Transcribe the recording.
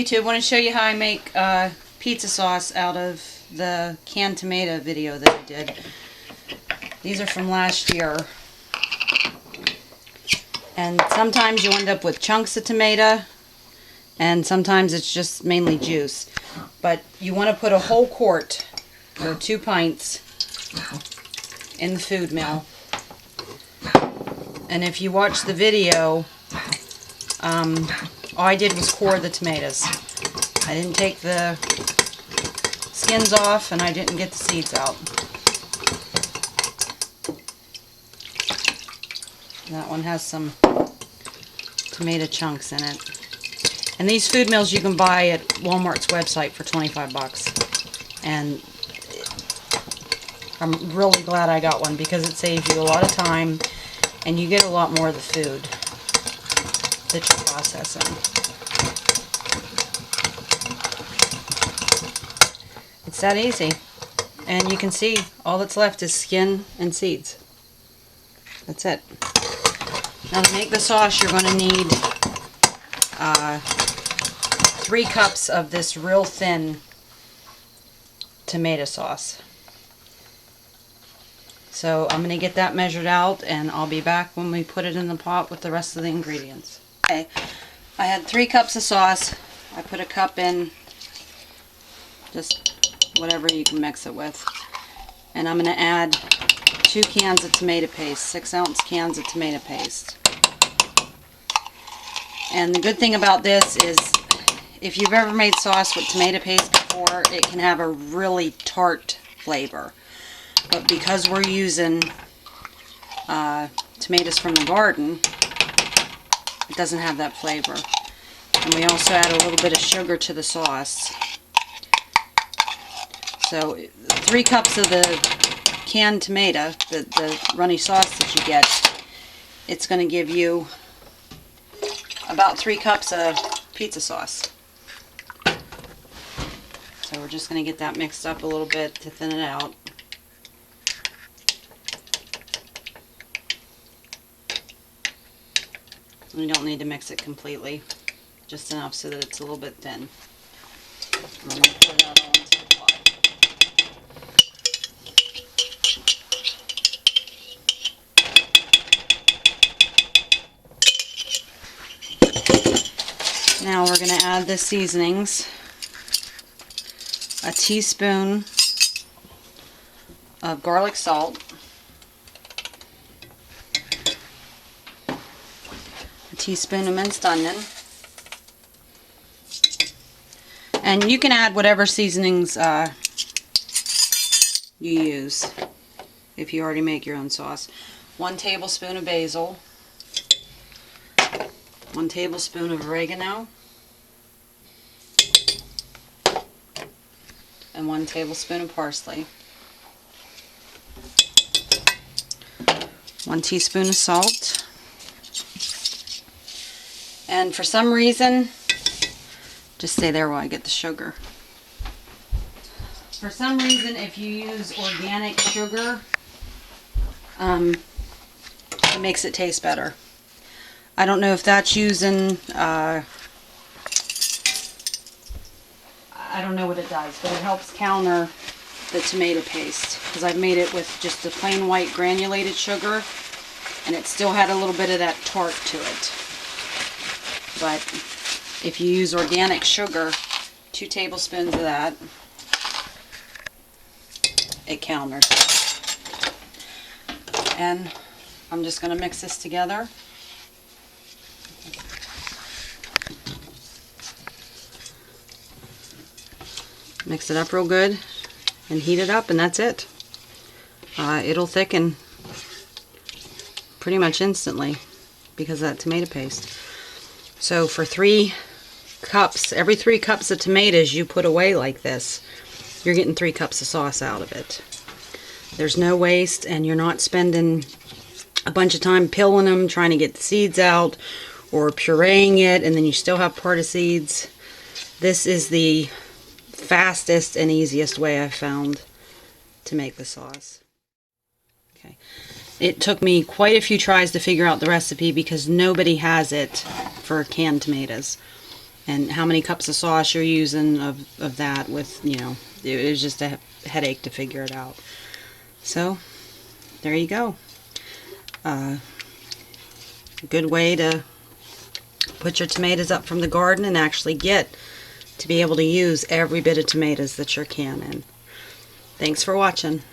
YouTube. I want to show you how I make pizza sauce out of the canned tomato video that I did. These are from last year. And sometimes you end up with chunks of tomato, and sometimes it's just mainly juice. But you want to put a whole quart, or 2 pints, in the food mill. And if you watch the video, all I did was core the tomatoes. I didn't take the skins off, and I didn't get the seeds out. That one has some tomato chunks in it. And these food mills you can buy at Walmart's website for 25 bucks. And I'm really glad I got one because it saves you a lot of time and you get a lot more of the food that you're processing. It's that easy. And you can see all that's left is skin and seeds. That's it. Now to make the sauce, you're going to need 3 cups of this real thin tomato sauce. So I'm going to get that measured out, and I'll be back when we put it in the pot with the rest of the ingredients. Okay, I had 3 cups of sauce. I put a cup in, just whatever you can mix it with. And I'm going to add 2 cans of tomato paste, 6-ounce cans of tomato paste. And the good thing about this is, if you've ever made sauce with tomato paste before, it can have a really tart flavor. But because we're using tomatoes from the garden, it doesn't have that flavor. And we also add a little bit of sugar to the sauce. So 3 cups of the canned tomato, the runny sauce that you get, it's going to give you about 3 cups of pizza sauce. So we're just going to get that mixed up a little bit to thin it out. We don't need to mix it completely, just enough so that it's a little bit thin. I'm going to put it out all into the pot. Now we're going to add the seasonings. A teaspoon of garlic salt. A teaspoon of minced onion. And you can add whatever seasonings you use if you already make your own sauce. 1 tablespoon of basil. 1 tablespoon of oregano, and 1 tablespoon of parsley, 1 teaspoon of salt, and for some reason, just stay there while I get the sugar. For some reason, if you use organic sugar, it makes it taste better. I don't know if that's using, I don't know what it does, but it helps counter the tomato paste. Because I've made it with just the plain white granulated sugar, and it still had a little bit of that tart to it. But if you use organic sugar, 2 tablespoons of that, it counters. And I'm just going to mix this together. Mix it up real good and heat it up, and that's it. It'll thicken pretty much instantly because of that tomato paste. So for 3 cups, every 3 cups of tomatoes you put away like this, you're getting 3 cups of sauce out of it. There's no waste, and you're not spending a bunch of time peeling them, trying to get the seeds out, or pureeing it, and then you still have part of seeds. This is the fastest and easiest way I've found to make the sauce. Okay, it took me quite a few tries to figure out the recipe because nobody has it for canned tomatoes. and how many cups of sauce you're using of that with, you know, it was just a headache to figure it out. So there you go. Good way to put your tomatoes up from the garden and actually get to be able to use every bit of tomatoes that you can. And thanks for watching.